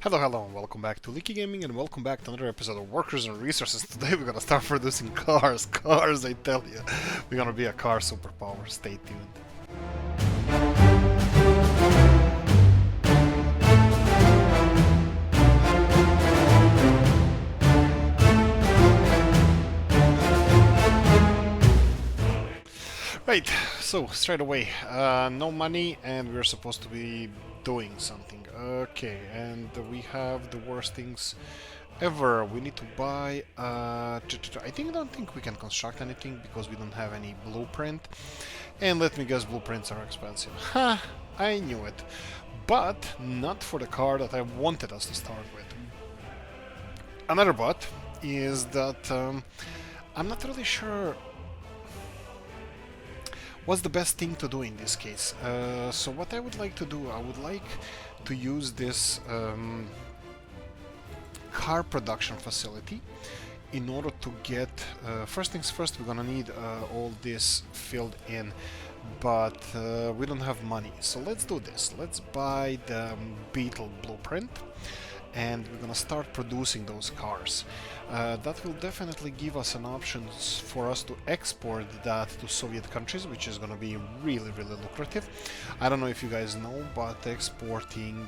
Hello, hello, and welcome back to Leaky Gaming, and welcome back to another episode of Workers and Resources. Today we're gonna start producing cars. Cars, I tell you. We're gonna be a car superpower. Stay tuned. Right, so straight away, no money, and we're supposed to be doing something. Okay, and we have the worst things ever. We need to buy. I don't think we can construct anything because we don't have any blueprint. And let me guess, blueprints are expensive. Ha! I knew it, but not for the car that I wanted us to start with. Another but is that I'm not really sure what's the best thing to do in this case. So what I would like to do, I would like to use this car production facility in order to get first things first. We're gonna need all this filled in, but we don't have money, so let's do this. Let's buy the Beetle blueprint and we're gonna start producing those cars. That will definitely give us an option for us to export that to Soviet countries, which is gonna be really lucrative. I don't know if you guys know, but exporting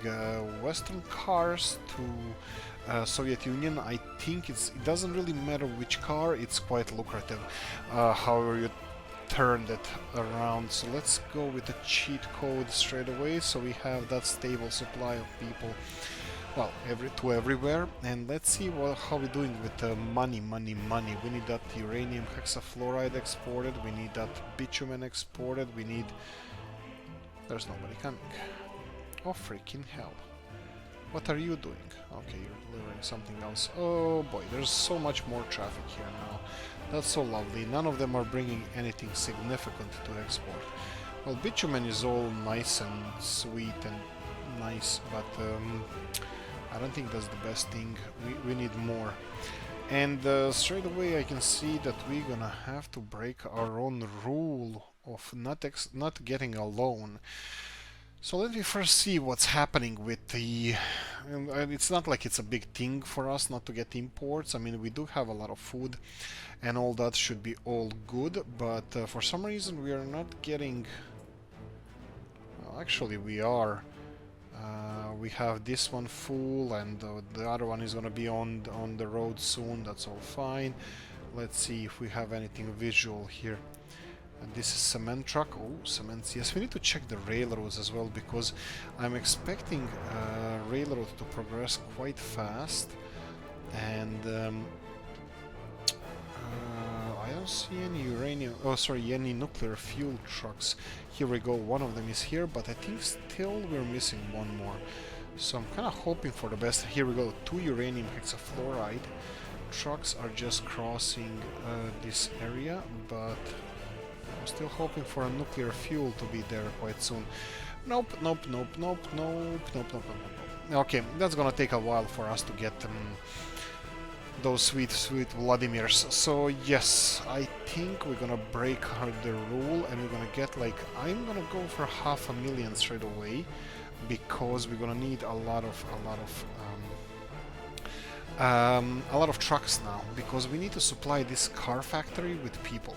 Western cars to Soviet Union, I think it doesn't really matter which car, it's quite lucrative. However you turned it around. So let's go with the cheat code straight away, so we have that stable supply of people, well, everywhere. And let's see how we're doing with money. We need that uranium hexafluoride exported, we need that bitumen exported, we need... There's nobody coming. Oh freaking hell. What are you doing? Okay, you're delivering something else. Oh boy, there's so much more traffic here now. That's so lovely. None of them are bringing anything significant to export. Well, bitumen is all nice and sweet and nice, but I don't think that's the best thing. We need more. And straight away I can see that we're gonna have to break our own rule of not getting a loan. So let me first see what's happening with the... it's not like it's a big thing for us not to get imports. I mean, we do have a lot of food and all that should be all good, but for some reason we are not getting... Well, actually we are. We have this one full and the other one is gonna be on the road soon. That's all fine. Let's see if we have anything visual here. And this is cement truck. Oh, cement. Yes, we need to check the railroads as well, because I'm expecting railroad to progress quite fast. And I don't see any uranium. Oh, sorry, any nuclear fuel trucks. Here we go. One of them is here, but I think still we're missing one more. So I'm kind of hoping for the best. Here we go. 2 uranium hexafluoride trucks are just crossing this area, but I'm still hoping for a nuclear fuel to be there quite soon. Nope. Okay, that's gonna take a while for us to get those sweet Vladimirs. So yes, I think we're gonna break the rule and we're gonna get like... I'm gonna go for 500,000 straight away, because we're gonna need a lot of trucks now, because we need to supply this car factory with people.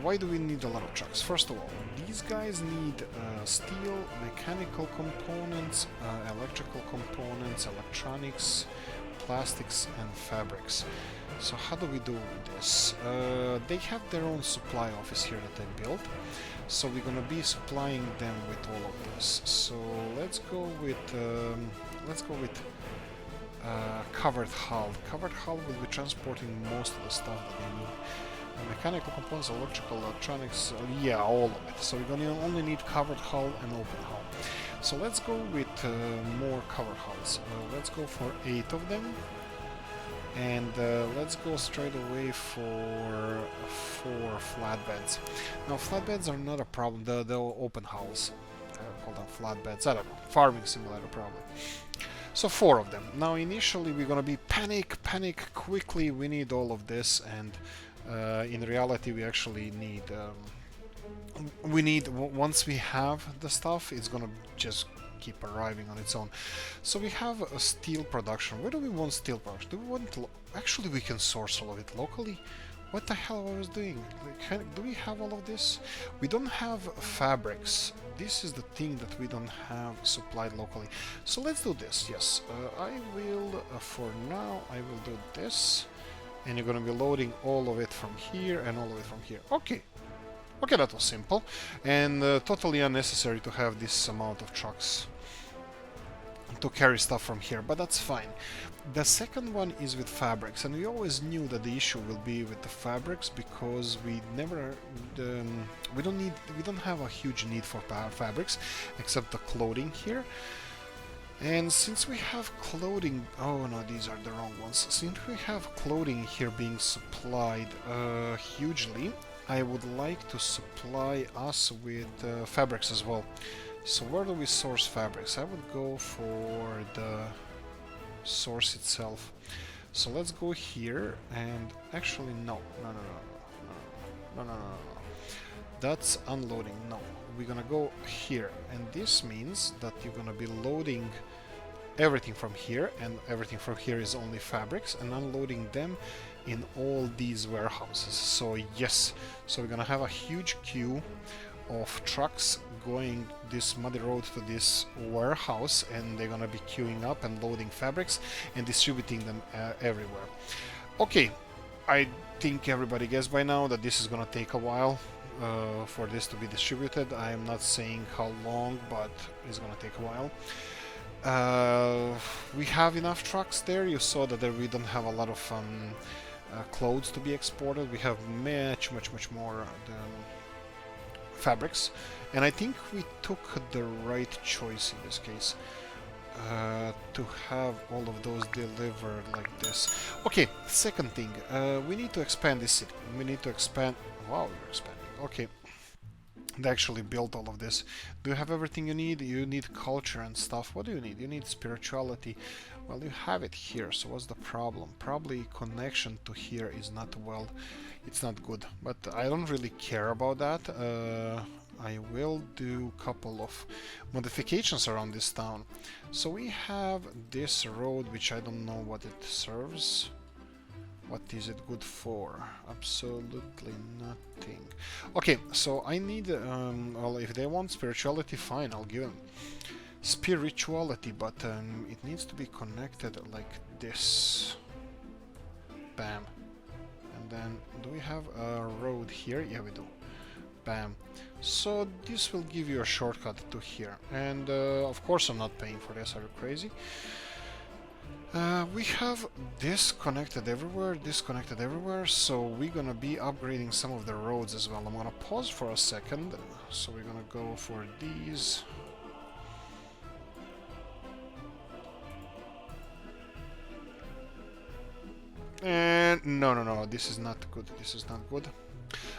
Why do we need a lot of trucks? First of all, these guys need steel, mechanical components, electrical components, electronics, plastics and fabrics. So how do we do this? They have their own supply office here that they built, so we're gonna be supplying them with all of this. So let's go with covered hull. Covered hull will be transporting most of the stuff that they need. Mechanical components, electrical, electronics, yeah, all of it. So we're gonna only need covered hull and open hull. So let's go with more covered hulls. Let's go for 8 of them, and let's go straight away for 4 flatbeds. Now flatbeds are not a problem. The open hulls, I call them flatbeds. I don't know, farming simulator probably. So 4 of them. Now initially we're gonna be panic quickly. We need all of this, and in reality we actually need once we have the stuff, it's gonna just keep arriving on its own. So we have a steel production. Where do we want steel production? Do we want actually we can source all of it locally? What the hell I was doing? Do we have all of this? We don't have fabrics. This is the thing that we don't have supplied locally. So let's do this. Yes, I will, for now, I will do this. And you're going to be loading all of it from here and all of it from here. Okay. Okay, that was simple. And totally unnecessary to have this amount of trucks to carry stuff from here, but that's fine. The second one is with fabrics, and we always knew that the issue will be with the fabrics because we don't have a huge need for fabrics except the clothing here. And since we have clothing, oh no, these are the wrong ones. Since we have clothing here being supplied hugely, I would like to supply us with fabrics as well. So where do we source fabrics? I would go for the source itself. So let's go here and actually no. That's unloading. No, we're gonna go here, and this means that you're gonna be loading everything from here, and everything from here is only fabrics, and unloading them in all these warehouses. So yes, so we're gonna have a huge queue of trucks going this muddy road to this warehouse, and they're gonna be queuing up and loading fabrics and distributing them everywhere. Okay, I think everybody guessed by now that this is gonna take a while for this to be distributed. I am not saying how long, but it's gonna take a while. We have enough trucks there. You saw that we don't have a lot of clothes to be exported. We have much more fabrics, and I think we took the right choice in this case to have all of those delivered like this. Okay, second thing, we need to expand this city. We need to expand. Wow, we're expanding. Okay, they actually built all of this. Do you have everything you need? You need culture and stuff. What do you need? You need spirituality. Well, you have it here, so what's the problem? Probably connection to here is not well, it's not good, but I don't really care about that. I will do a couple of modifications around this town. So we have this road, which I don't know what it serves. What is it good for? Absolutely nothing. Okay, so I need, well, if they want spirituality, fine, I'll give them spirituality, but it needs to be connected like this. Bam. And then, do we have a road here? Yeah, we do. Bam. So this will give you a shortcut to here. And of course I'm not paying for this, are you crazy? We have this connected everywhere, so we're gonna be upgrading some of the roads as well. I'm gonna pause for a second, so we're gonna go for these. And no, this is not good, this is not good.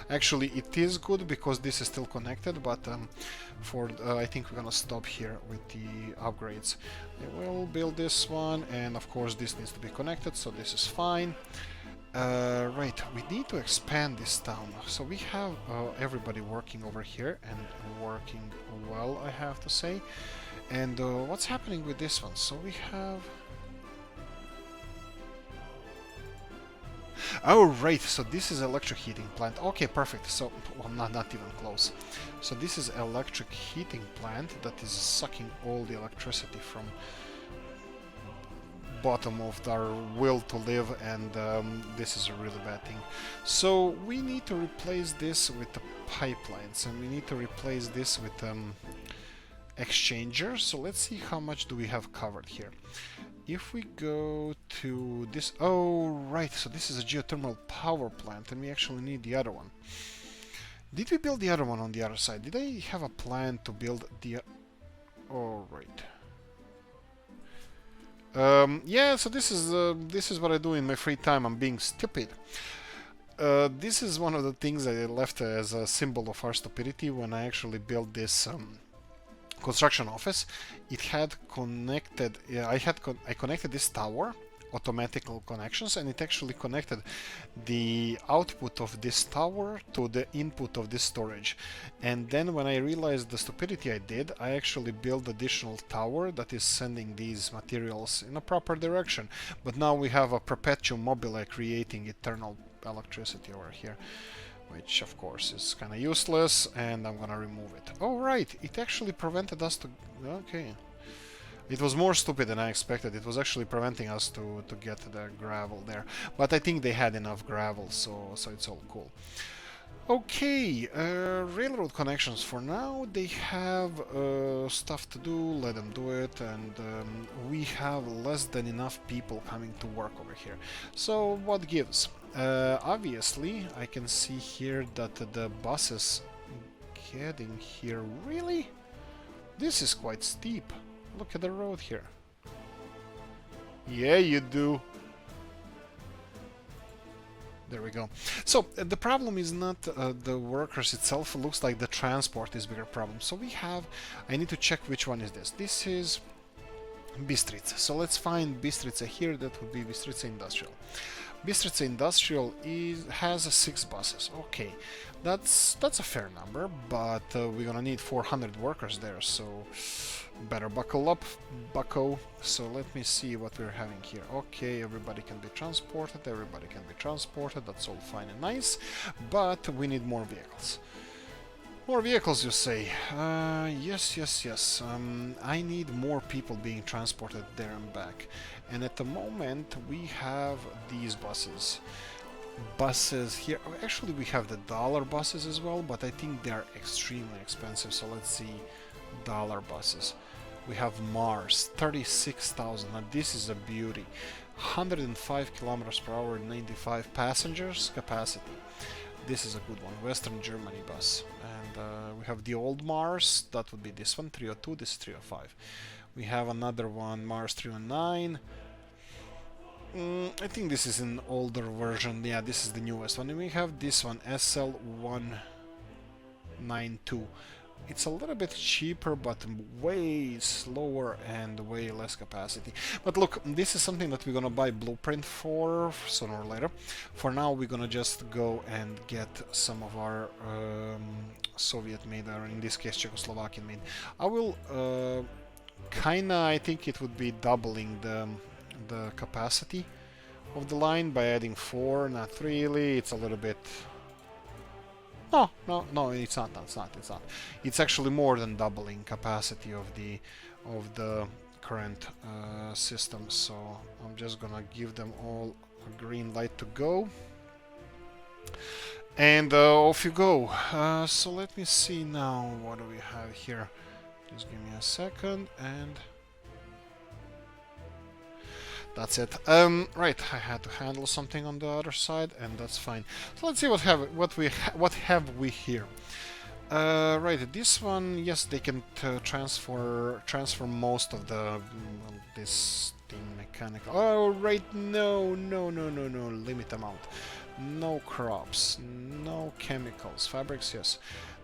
Actually, it is good because this is still connected, but I think we're gonna stop here with the upgrades. I will build this one, and of course this needs to be connected, so this is fine. Right, we need to expand this town. So we have everybody working over here, and working well, I have to say. And what's happening with this one? So we have... Oh, right, so this is electric heating plant. Okay, perfect. So, well, not even close. So this is electric heating plant that is sucking all the electricity from bottom of our will to live, and this is a really bad thing. So we need to replace this with the pipelines, and we need to replace this with exchangers. So let's see how much do we have covered here. If we go to this... Oh, right, so this is a geothermal power plant, and we actually need the other one. Did we build the other one on the other side? Did I have a plan to build the... Oh, right. Yeah, so this is what I do in my free time. I'm being stupid. This is one of the things I left as a symbol of our stupidity when I actually built this... construction office. It had connected. I connected this tower automatical connections, and it actually connected the output of this tower to the input of this storage. And then when I realized the stupidity I did, I actually built additional tower that is sending these materials in a proper direction. But now we have a perpetuum mobile creating eternal electricity over here, which of course is kind of useless, and I'm gonna remove it. Oh right, it actually prevented us to... okay. It was more stupid than I expected. It was actually preventing us to get the gravel there. But I think they had enough gravel, so it's all cool. Okay, railroad connections for now. They have stuff to do, let them do it, and we have less than enough people coming to work over here. So what gives? Obviously, I can see here that the buses getting here... Really? This is quite steep. Look at the road here. Yeah, you do. There we go. So the problem is not the workers itself. It looks like the transport is bigger problem. So we have... I need to check which one is this. This is Bistrica. So let's find Bistrica here. That would be Bistrica Industrial. Bistrica Industrial has 6 buses. Okay, that's a fair number, but we're gonna need 400 workers there, so better buckle up, bucko. So let me see what we're having here. Okay, everybody can be transported, that's all fine and nice, but we need more vehicles. More vehicles, you say? Yes. I need more people being transported there and back. And at the moment, we have these buses. Buses here. Actually, we have the dollar buses as well, but I think they are extremely expensive. So let's see. Dollar buses. We have Mars, 36,000. Now this is a beauty. 105 kilometers per hour, 95 passengers capacity. This is a good one, Western Germany bus. And we have the old Mars, that would be this one, 302, this is 305. We have another one, Mars 309. I think this is an older version, yeah, this is the newest one. And we have this one, SL192. It's a little bit cheaper, but way slower and way less capacity. But look, this is something that we're gonna buy blueprint for sooner or later. For now, we're gonna just go and get some of our Soviet-made, or in this case Czechoslovakian-made. I will I think it would be doubling the capacity of the line by adding 4. Not really. It's a little bit... No, it's not. It's actually more than doubling capacity of the current system. So I'm just gonna give them all a green light to go, and off you go. So let me see now. What do we have here? Just give me a second, and that's it. Right, I had to handle something on the other side, and that's fine. So let's see what have we here. Right, this one, yes, they can transfer most of the this thing mechanical. Oh, right, no, limit amount. No crops, no chemicals, fabrics, yes.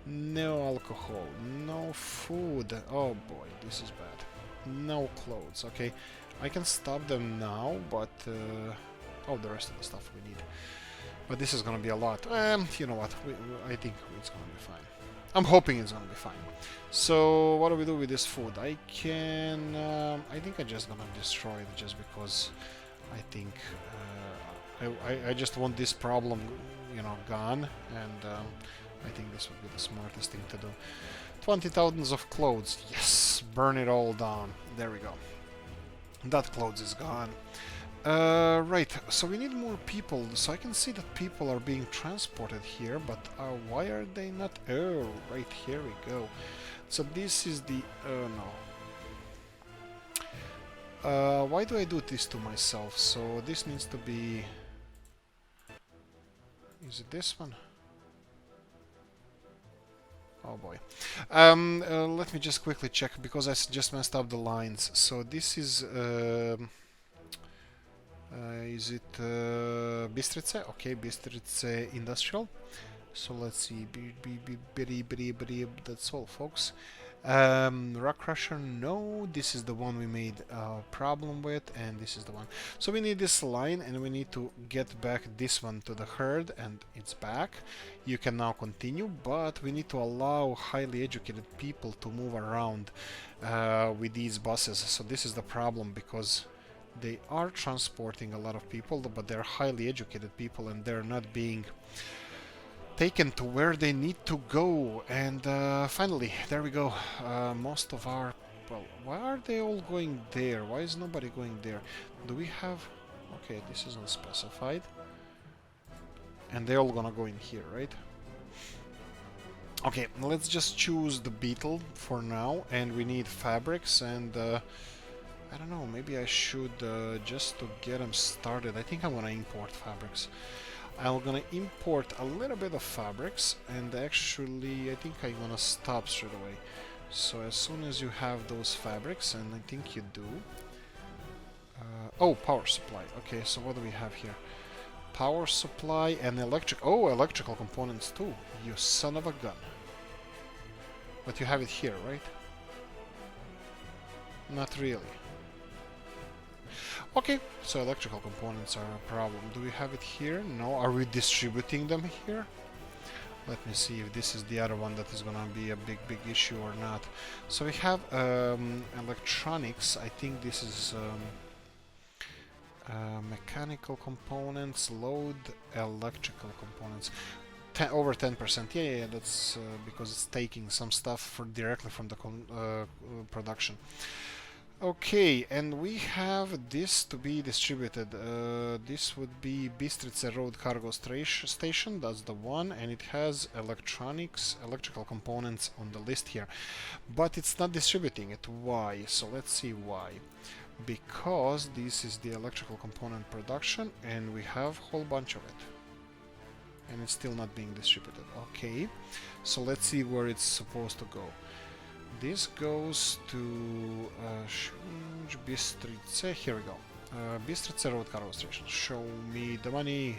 No alcohol, no food. Oh boy, this is bad. No clothes. Okay. I can stop them now, but oh, the rest of the stuff we need. But this is gonna be a lot. You know what? I think it's gonna be fine. I'm hoping it's gonna be fine. So what do we do with this food? I can... I think I'm just gonna destroy it just because I think I just want this problem, you know, gone, and I think this would be the smartest thing to do. 20,000 of clothes. Yes, burn it all down. There we go. That clothes is gone. Right, so we need more people. So I can see that people are being transported here, but why are they not? Oh, right, here we go. So this is the... no. Why do I do this to myself? So this needs to be... Is it this one? Oh boy. Let me just quickly check, because I just messed up the lines. So this is it Bistrica? Okay, Bistrica Industrial. So let's see. That's all, folks. Rock crusher, no, this is the one we made a problem with, and this is the one. So we need this line, and we need to get back this one to the herd, and it's back. You can now continue, but we need to allow highly educated people to move around with these buses. So this is the problem, because they are transporting a lot of people, but they're highly educated people, and they're not being taken to where they need to go. And finally, there we go. Most of our... Well, why are they all going there? Why is nobody going there? Do we have... Okay, this isn't specified. And they're all gonna go in here, right? Okay, let's just choose the beetle for now. And we need fabrics, and... I don't know, maybe I should, just to get them started, I think I'm gonna import fabrics. I'm gonna import a little bit of fabrics, and actually I think I'm gonna stop straight away. So as soon as you have those fabrics, and I think you do... oh, power supply. Okay, so what do we have here? Power supply and electric... Oh, electrical components too, you son of a gun. But you have it here, right? Not really. Okay, so electrical components are a problem. Do we have it here? No. Are we distributing them here? Let me see if this is the other one that is gonna be a big issue or not. So we have electronics. I think this is mechanical components, load electrical components. Over 10%. Yeah, that's because it's taking some stuff directly from the production. Okay, and we have this to be distributed. This would be Bistrica Road Cargo Station, that's the one, and it has electrical components on the list here. But it's not distributing it. Why? So let's see why. Because this is the electrical component production, and we have a whole bunch of it. And it's still not being distributed. Okay, so let's see where it's supposed to go. This goes to Bistrica. Here we go. Bistrica Road Cargo Station. Show me the money.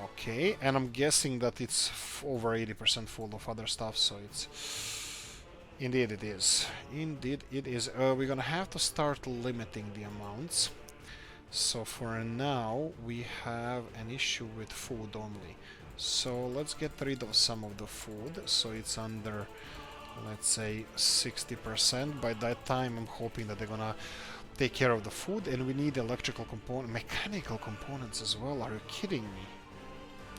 Okay, and I'm guessing that it's over 80% full of other stuff, so it's... Indeed it is. Indeed it is. We're gonna have to start limiting the amounts. So for now, we have an issue with food only. So let's get rid of some of the food, so it's under... let's say 60%. By that time I'm hoping that they're gonna take care of the food, and we need electrical mechanical components as well. Are you kidding me?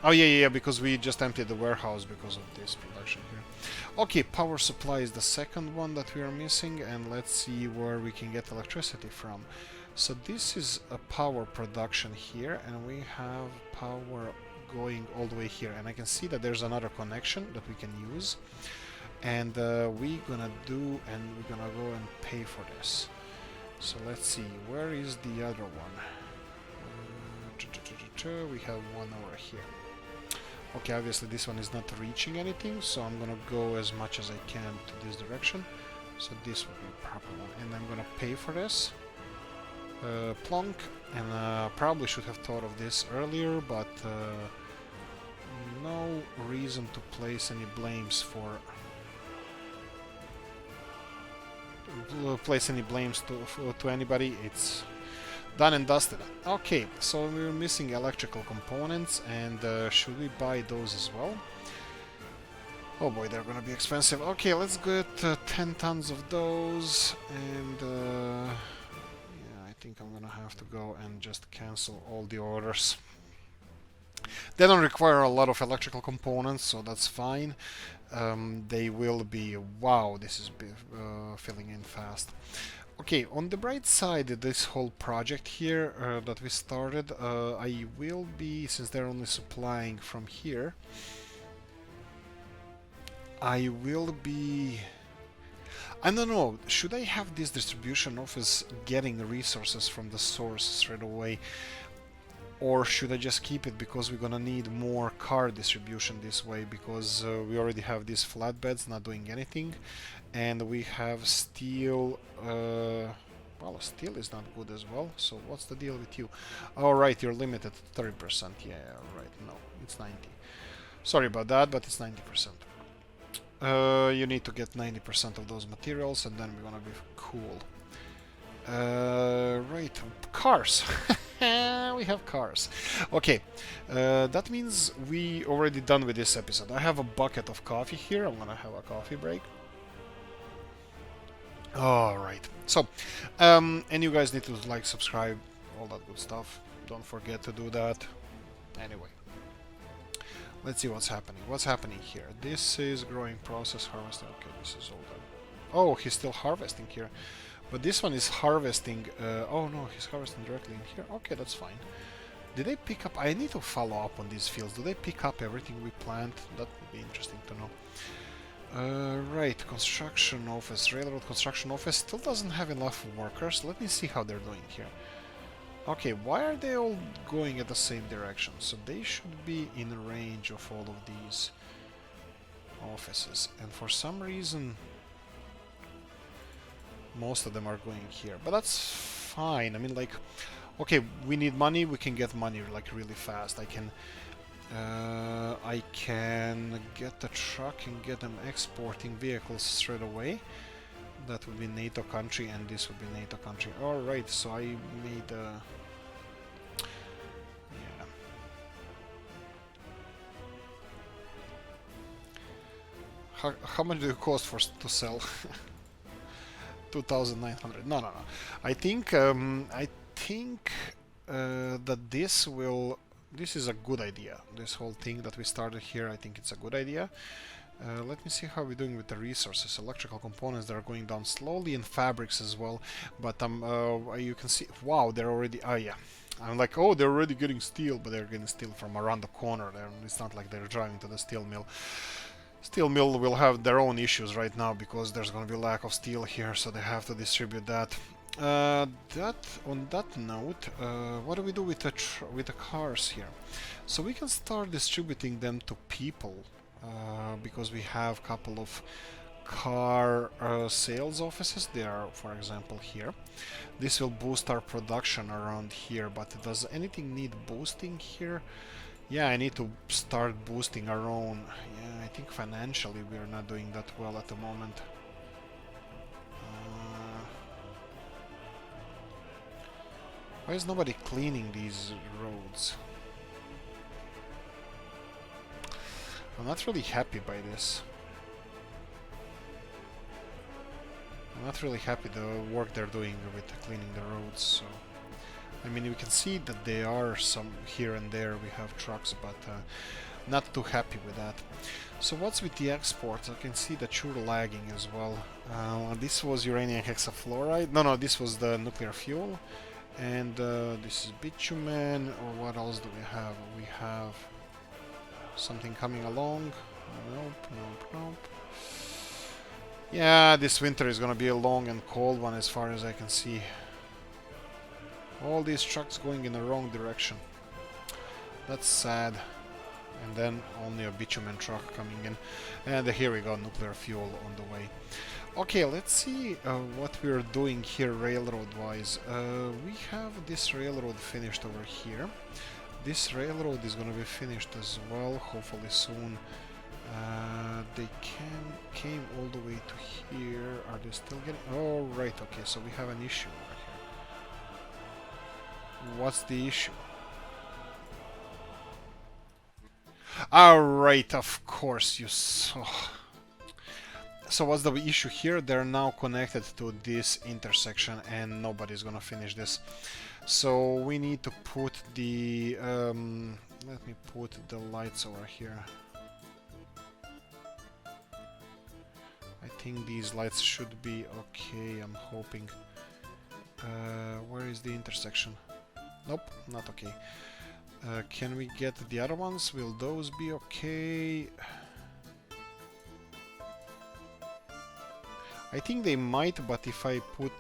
Oh yeah, because we just emptied the warehouse because of this production here. Okay, power supply is the second one that we are missing, and let's see where we can get electricity from. So this is a power production here, and we have power going all the way here, and I can see that there's another connection that we can use. And we're gonna do, and we're gonna go and pay for this. So let's see, where is the other one? We have one over here. Okay, obviously this one is not reaching anything, so I'm gonna go as much as I can to this direction. So this would be a proper one, and I'm gonna pay for this. Plonk, and probably should have thought of this earlier, but no reason to place any blames for... place any blames to anybody. It's done and dusted. Okay, so we're missing electrical components, and should we buy those as well? Oh boy, they're gonna be expensive. Okay, let's get 10 tons of those, and yeah, I think I'm gonna have to go and just cancel all the orders. They don't require a lot of electrical components, so that's fine. They will be... Wow, this is filling in fast. Okay, on the bright side, this whole project here that we started, I will be, since they're only supplying from here, I will be... I don't know, should I have this distribution office getting resources from the source straight away? Or should I just keep it, because we're gonna need more car distribution this way, because we already have these flatbeds not doing anything, and we have steel... well, steel is not good as well, so what's the deal with you? Oh right, you're limited to 30%, yeah, right, no, it's 90. Sorry about that, but it's 90%. You need to get 90% of those materials, and then we're gonna be cool. Right, cars. We have cars. Okay, that means we already done with this episode. I have a bucket of coffee here. I'm gonna have a coffee break. Alright, so, and you guys need to like, subscribe, all that good stuff. Don't forget to do that. Anyway, let's see what's happening. What's happening here? This is growing process harvesting. Okay, this is all done. Oh, he's still harvesting here. But this one is harvesting... oh no, he's harvesting directly in here. Okay, that's fine. Did they pick up... I need to follow up on these fields. Do they pick up everything we plant? That would be interesting to know. Right, construction office. Railroad construction office still doesn't have enough workers. Let me see how they're doing here. Okay, why are they all going at the same direction? So they should be in range of all of these offices. And for some reason... most of them are going here, but that's fine. I mean, like, okay, we need money, we can get money like really fast. I can get the truck and get them exporting vehicles straight away. That would be NATO country, and this would be NATO country. All right, so I made yeah. How much do it cost to sell? 2,900. No. I think that this is a good idea. This whole thing that we started here, I think it's a good idea. Let me see how we're doing with the resources. Electrical components that are going down slowly, and fabrics as well. But you can see, wow, they're already. Yeah. I'm like, oh, they're already getting steel, but they're getting steel from around the corner. It's not like they're driving to the steel mill. Steel mill will have their own issues right now because there's going to be lack of steel here, so they have to distribute that. On that note, what do we do with the cars here? So we can start distributing them to people because we have a couple of car sales offices. They are, for example, here. This will boost our production around here, but does anything need boosting here? Yeah, I need to start boosting our own. Yeah, I think financially we are not doing that well at the moment. Why is nobody cleaning these roads? I'm not really happy by this. I'm not really happy the work they're doing with cleaning the roads, so... I mean, we can see that there are some here and there, we have trucks, but not too happy with that. So what's with the exports? I can see that you're lagging as well. This was uranium hexafluoride. No, this was the nuclear fuel. And this is bitumen, or what else do we have? We have something coming along. Nope. Yeah, this winter is gonna be a long and cold one as far as I can see. All these trucks going in the wrong direction. That's sad. And then only a bitumen truck coming in. And here we go, nuclear fuel on the way. Okay, let's see what we're doing here railroad-wise. We have this railroad finished over here. This railroad is gonna be finished as well, hopefully soon. They came all the way to here. Are they still getting... Oh, right, okay, so we have an issue over here. What's the issue? Alright, of course, you saw. So what's the issue here? They're now connected to this intersection and nobody's gonna finish this. So we need to put the... let me put the lights over here. I think these lights should be okay, I'm hoping. Where is the intersection? Nope, not okay. Can we get the other ones? Will those be okay? I think they might, but if I put...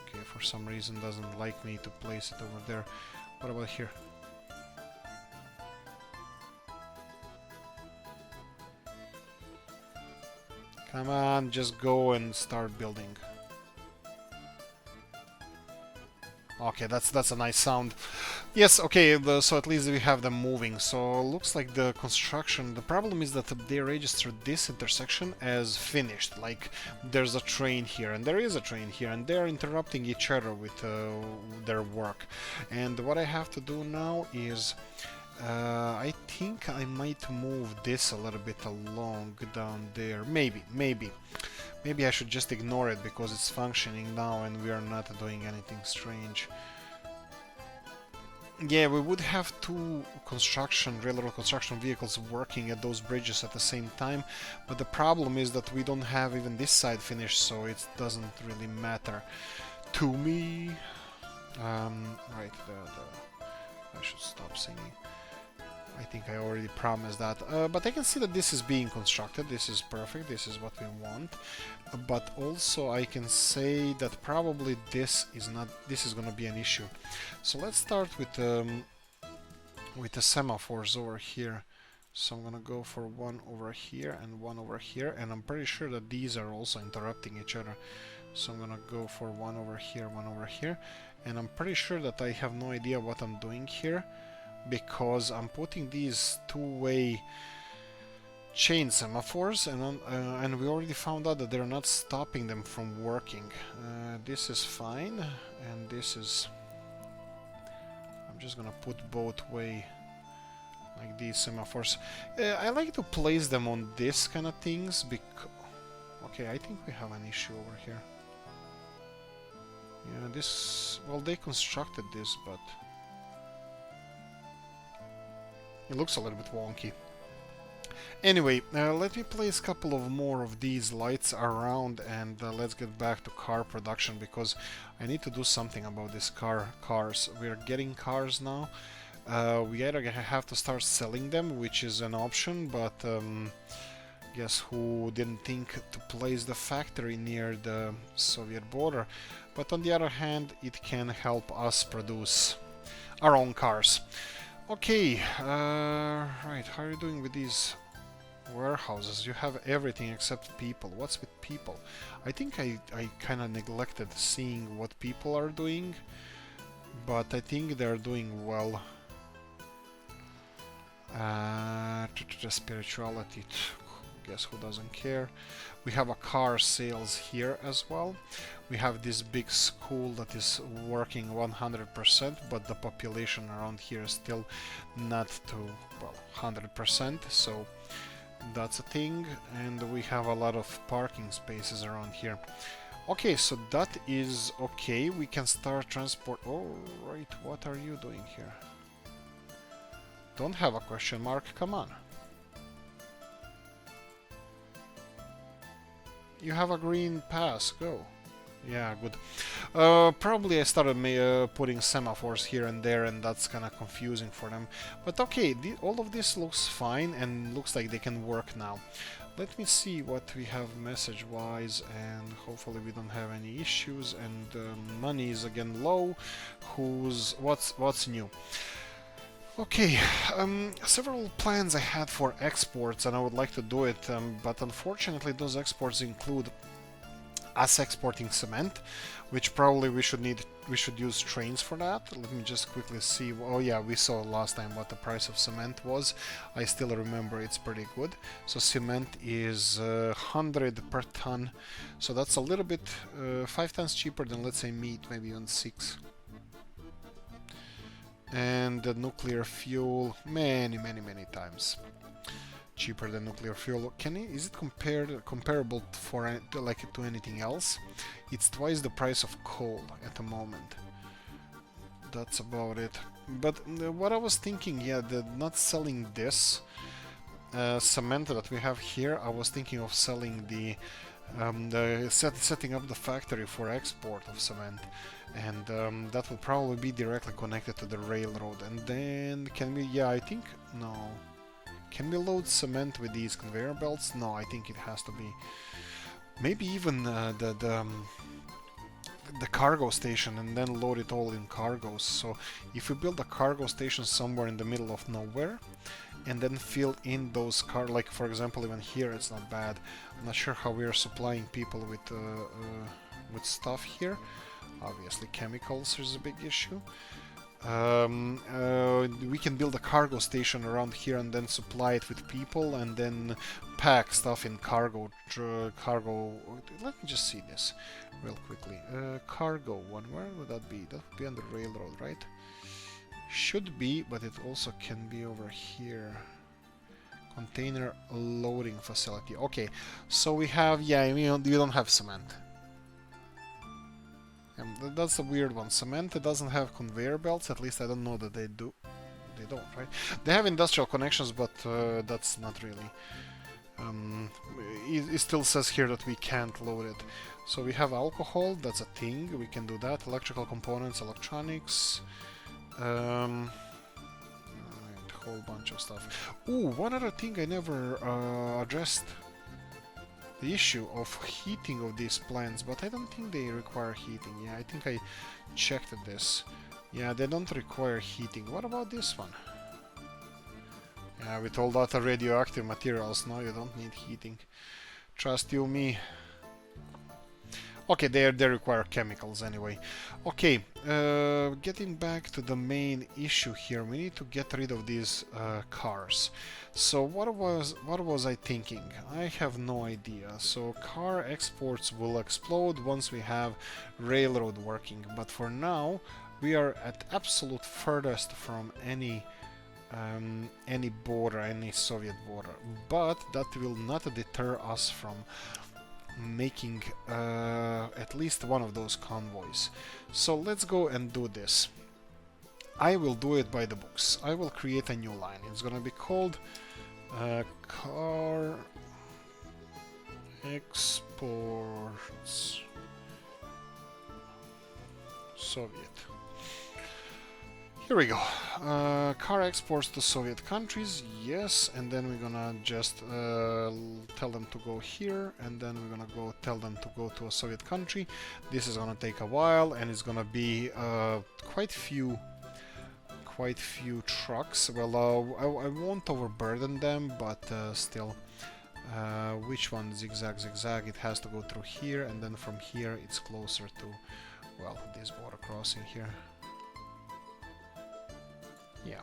okay, for some reason doesn't like me to place it over there. What about here? Come on, just go and start building. Okay, that's a nice sound. Yes, okay, so at least we have them moving. So looks like the construction, the problem is that they registered this intersection as finished. Like there's a train here and there is a train here and they're interrupting each other with their work. And what I have to do now is I think I might move this a little bit along down there. Maybe I should just ignore it because it's functioning now and we are not doing anything strange. Yeah, we would have two railroad construction vehicles working at those bridges at the same time, but the problem is that we don't have even this side finished, so it doesn't really matter to me. Right, I should stop singing. I think I already promised that, but I can see that this is being constructed. This is perfect. This is what we want. But also I can say that probably this is going to be an issue. So let's start with the semaphores over here. So I'm gonna go for one over here and one over here, and I'm pretty sure that these are also interrupting each other. So I'm gonna go for one over here, and I'm pretty sure that I have no idea what I'm doing here, because I'm putting these two-way chain semaphores, and we already found out that they're not stopping them from working. This is fine, and this is... I'm just gonna put both way, like these semaphores. I like to place them on this kind of things, because... Okay, I think we have an issue over here. Yeah, this... Well, they constructed this, but... It looks a little bit wonky. Anyway, let me place a couple of more of these lights around, and let's get back to car production, because I need to do something about these cars. We're getting cars now. We either have to start selling them, which is an option, but guess who didn't think to place the factory near the Soviet border. But on the other hand, it can help us produce our own cars. Okay, right, how are you doing with these warehouses? You have everything except people. What's with people? I think I kind of neglected seeing what people are doing, but I think they're doing well. Spirituality, guess who doesn't care. We have a car sales here as well. We have this big school that is working 100%, but the population around here is still not to, well, 100%, so that's a thing. And we have a lot of parking spaces around here. Okay, so that is okay. We can start transport. Oh, right, what are you doing here? Don't have a question mark, come on. You have a green pass, go. Yeah, good. Probably I started putting semaphores here and there, and that's kind of confusing for them. But okay, all of this looks fine and looks like they can work now. Let me see what we have message-wise, and hopefully we don't have any issues. And money is again low. What's new? Okay, several plans I had for exports, and I would like to do it, but unfortunately those exports include us exporting cement, which probably we should use trains for that. Let me just quickly see. Oh yeah, we saw last time what the price of cement was. I still remember it's pretty good. So cement is 100 per ton, so that's a little bit 5 times cheaper than, let's say, meat, maybe even 6. And the nuclear fuel, many times cheaper than nuclear fuel. Is it comparable to anything else? It's twice the price of coal at the moment. That's about it. But what I was thinking, yeah, not selling this cement that we have here. I was thinking of selling setting up the factory for export of cement, and that will probably be directly connected to the railroad. And then can we? Yeah, I think no. Can we load cement with these conveyor belts? No, I think it has to be maybe even the cargo station, and then load it all in cargos. So if we build a cargo station somewhere in the middle of nowhere, and then fill in those cars. Like for example, even here it's not bad. I'm not sure how we are supplying people with stuff here. Obviously chemicals is a big issue. We can build a cargo station around here and then supply it with people and then pack stuff in cargo. Let me just see this real quickly. Cargo one, where would that be? That would be on the railroad, right? Should be, but it also can be over here. Container loading facility. Okay, so we have, yeah, we don't have cement. And that's a weird one. Cement doesn't have conveyor belts, at least I don't know that they do. They don't, right? They have industrial connections, but that's not really. It still says here that we can't load it. So we have alcohol, that's a thing, we can do that. Electrical components, electronics, a whole bunch of stuff. Ooh, one other thing I never addressed. The issue of heating of these plants, but I don't think they require heating. Yeah, I think I checked this. Yeah, they don't require heating. What about this one? Yeah, with all that radioactive materials, no, you don't need heating. Trust you me. Okay, they require chemicals anyway. Okay, getting back to the main issue here, we need to get rid of these cars. So what was I thinking? I have no idea. So car exports will explode once we have railroad working, but for now we are at absolute furthest from any border, any Soviet border. But that will not deter us from making at least one of those convoys. So let's go and do this. I will do it by the books. I will create a new line. It's gonna be called Car Exports Soviet. Here we go. Car exports to Soviet countries, yes, and then we're gonna just tell them to go here, and then we're gonna go tell them to go to a Soviet country. This is gonna take a while, and it's gonna be quite few trucks. Well, I won't overburden them, but still. Which one? Zigzag, zigzag. It has to go through here, and then from here it's closer to, well, this border crossing here. Yeah,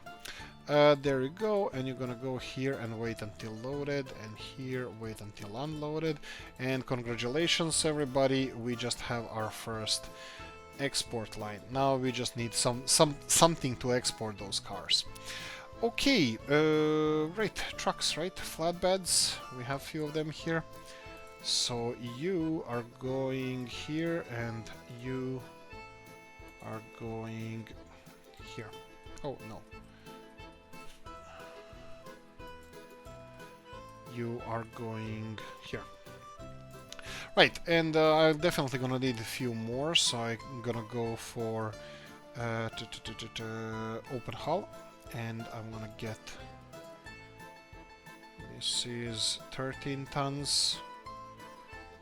there you go, and you're gonna go here and wait until loaded, and here wait until unloaded, and congratulations everybody, we just have our first export line. Now we just need something to export those cars. Okay, right, trucks, right, flatbeds, we have a few of them here. So you are going here, and you are going here. Oh, no. You are going here. Right, and I'm definitely gonna need a few more, so I'm gonna go for open hull, and I'm gonna get, this is 13 tons,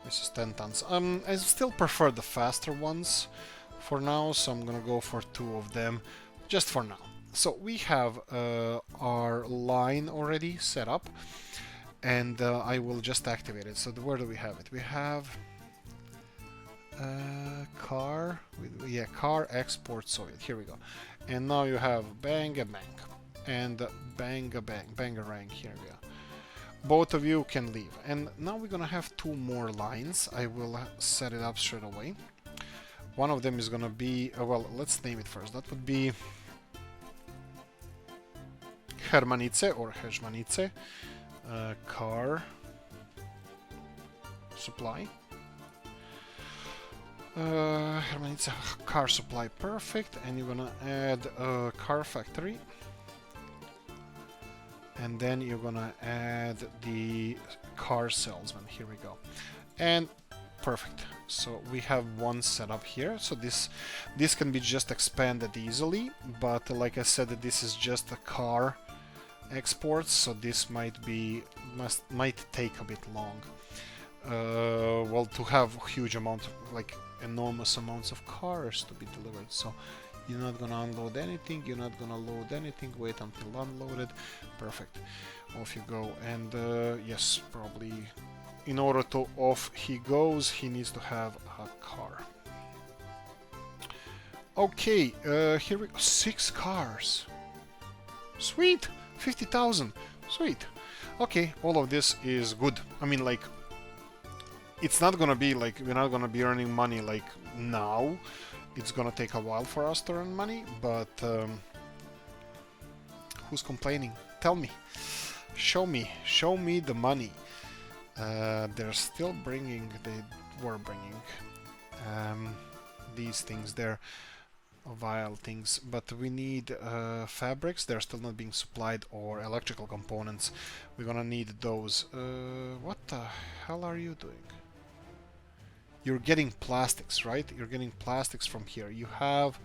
this is 10 tons. I still prefer the faster ones for now, so I'm gonna go for 2 of them, just for now. So we have our line already set up, and I will just activate it. So where do we have it? We have car, car export Soviet. Here we go. And now you have bang a bang and bang a bang, bang a rang. Here we go. Both of you can leave. And now we're gonna have 2 more lines. I will set it up straight away. One of them is gonna be, well, let's name it first. That would be Hermanice or Hejmanice. Car supply. Hermanice car supply, perfect. And you're gonna add a car factory. And then you're gonna add the car salesman. Here we go. And perfect. So we have one set up here. So this can be just expanded easily. But like I said, this is just a car exports, so this might take a bit long. Well, to have huge amount of, like, enormous amounts of cars to be delivered. So You're not gonna unload anything, you're not gonna load anything, wait until unloaded. Perfect. Off you go. And yes, probably in order to off he goes, he needs to have a car. Okay, here we go. 6 cars. Sweet! 50,000. Sweet. Okay, all of this is good. I mean, like, it's not gonna be like, we're not gonna be earning money like now. It's gonna take a while for us to earn money, but who's complaining? Tell me. Show me the money. They're still bringing, they were bringing these things there, vile things, but we need fabrics. They're still not being supplied, or electrical components. We're gonna need those. What the hell are you doing? You're getting plastics, right? You're getting plastics from here. You have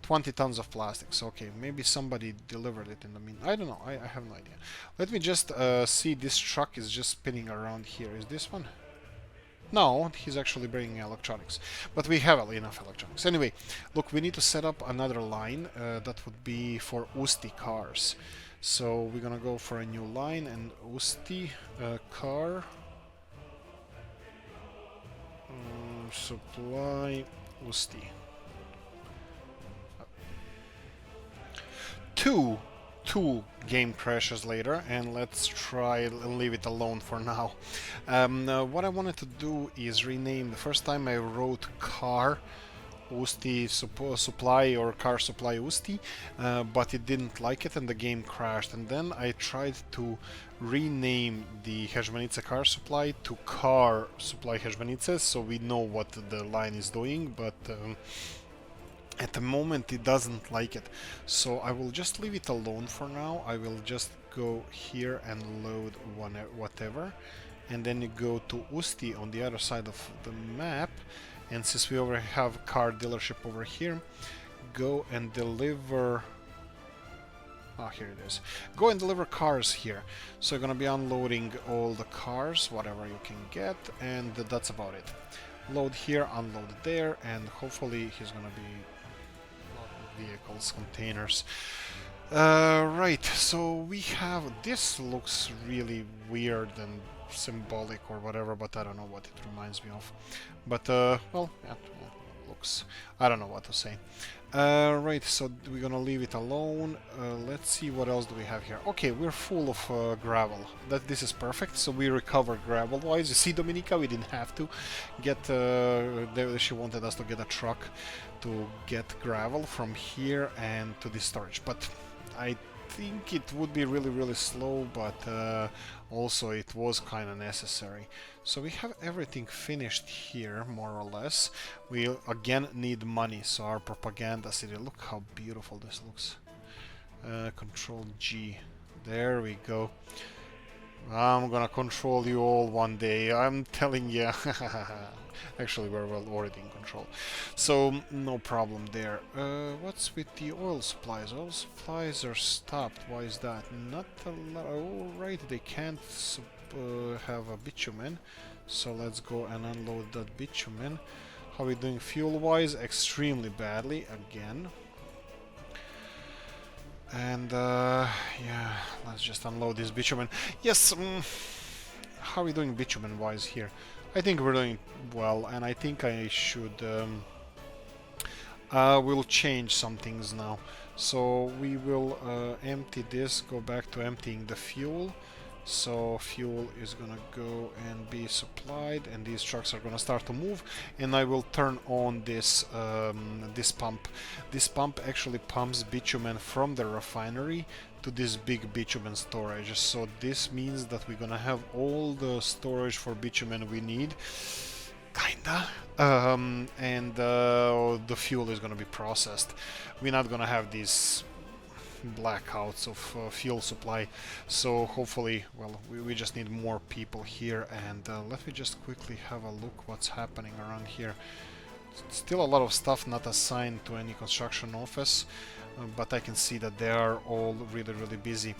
20 tons of plastics. Okay, maybe somebody delivered it in the mean. I don't know. I have no idea. Let me just see. This truck is just spinning around here. Is this one? No, he's actually bringing electronics. But we have enough electronics. Anyway, look, we need to set up another line. That would be for Usti cars. So we're gonna go for a new line, and Usti car supply Usti. Two game crashes later, and let's try and leave it alone for now. What I wanted to do is rename. The first time I wrote car Usti supply or car supply Usti, but it didn't like it and the game crashed. And then I tried to rename the Hezhmanica car supply to car supply Hezhmanica, so we know what the line is doing, but at the moment it doesn't like it. So I will just leave it alone for now. I will just go here and load whatever, and then you go to Usti on the other side of the map. And since we already have a car dealership over here, go and deliver. Ah, here it is. Go and deliver cars here. So you're gonna be unloading all the cars, whatever you can get, and that's about it. Load here, unload there, and hopefully he's gonna be vehicles, containers. Right, so we have, this looks really weird and symbolic or whatever, but I don't know what it reminds me of. But, well, yeah, looks, I don't know what to say. Right, so we're gonna leave it alone. Let's see what else do we have here. Okay, we're full of gravel. This is perfect. So we recovered gravel-wise. You see, Dominica, we didn't have to get. She wanted us to get a truck to get gravel from here and to the storage, but I think it would be really slow, but also it was kind of necessary. So we have everything finished here, more or less. We again need money, so our propaganda city, look how beautiful this looks. Control G, there we go. I'm gonna control you all one day, I'm telling you. Actually, we're well already in control, so no problem there. What's with the oil supplies? Oil supplies are stopped. Why is that? Not a lot. Oh, right, they can't have a bitumen, so let's go and unload that bitumen. How are we doing fuel-wise? Extremely badly again. And yeah, let's just unload this bitumen. Yes. How are we doing bitumen-wise here? I think we're doing well, and I think I should we'll change some things now. So we will empty this, go back to emptying the fuel. So fuel is gonna go and be supplied, and these trucks are gonna start to move, and I will turn on this this pump. This pump actually pumps bitumen from the refinery to this big bitumen storage. So this means that we're gonna have all the storage for bitumen we need, kinda, and the fuel is gonna be processed. We're not gonna have these blackouts of fuel supply, so hopefully, well, we just need more people here. And let me just quickly have a look what's happening around here. Still a lot of stuff not assigned to any construction office, but I can see that they are all really busy.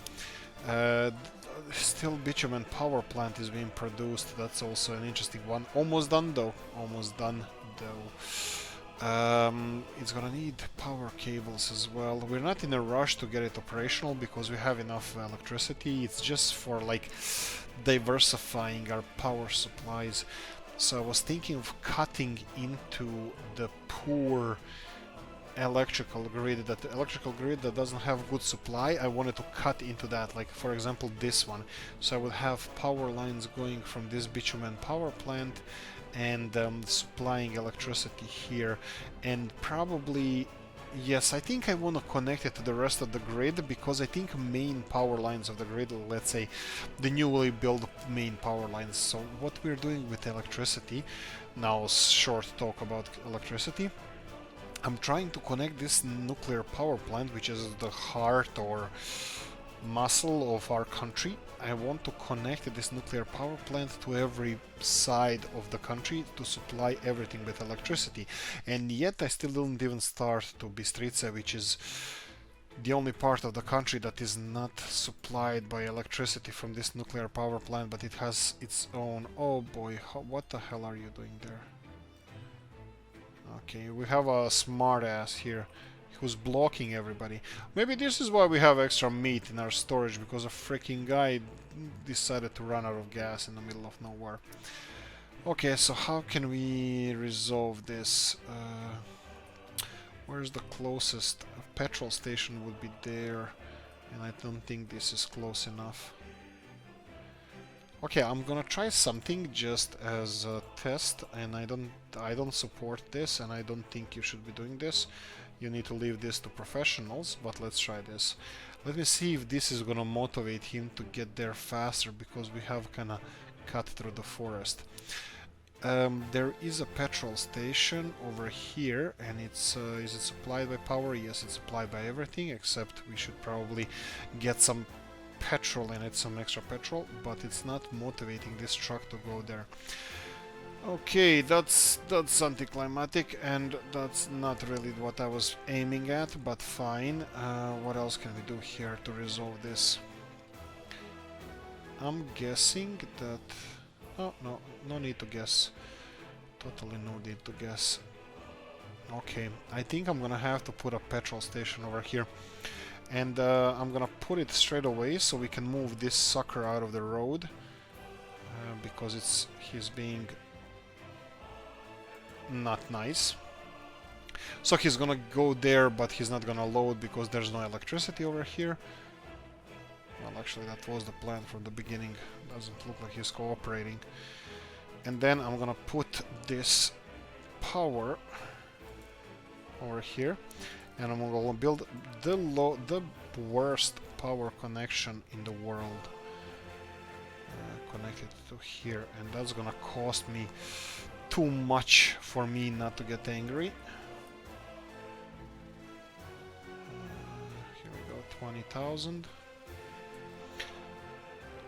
Still bitumen power plant is being produced. That's also an interesting one. Almost done though. It's gonna need power cables as well. We're not in a rush to get it operational because we have enough electricity. It's just for like diversifying our power supplies. So I was thinking of cutting into the poor electrical grid, that electrical grid that doesn't have good supply. I wanted to cut into that, like for example this one. So I would have power lines going from this bitumen power plant and supplying electricity here, and probably, yes, I think I want to connect it to the rest of the grid, because I think main power lines of the grid, let's say the newly built main power lines. So what we're doing with electricity now, short talk about electricity. I'm trying to connect this nuclear power plant, which is the heart or muscle of our country. I want to connect this nuclear power plant to every side of the country to supply everything with electricity. And yet I still didn't even start to Bistrica, which is the only part of the country that is not supplied by electricity from this nuclear power plant, but it has its own. Oh boy, what the hell are you doing there? Okay, we have a smart ass here who's blocking everybody. Maybe this is why we have extra meat in our storage, because a freaking guy decided to run out of gas in the middle of nowhere. Okay, so how can we resolve this? Where's the closest? A petrol station would be there, and I don't think this is close enough. Okay, I'm gonna try something just as a test, and I don't support this, and I don't think you should be doing this. You need to leave this to professionals, but let's try this. Let me see if this is gonna motivate him to get there faster, because we have kinda cut through the forest. There is a petrol station over here, and it's is it supplied by power? Yes, it's supplied by everything, except we should probably get some petrol in it, some extra petrol, but it's not motivating this truck to go there. Okay, that's anticlimactic, and that's not really what I was aiming at, but fine. What else can we do here to resolve this? I'm guessing that... Oh, no need to guess. Totally no need to guess. Okay, I think I'm gonna have to put a petrol station over here. And I'm gonna put it straight away so we can move this sucker out of the road. Because he's being not nice. So he's gonna go there, but he's not gonna load because there's no electricity over here. Well, actually that was the plan from the beginning. Doesn't look like he's cooperating. And then I'm gonna put this power over here, and I'm gonna build the worst power connection in the world. Connected to here, and that's gonna cost me too much for me not to get angry. Here we go, 20,000.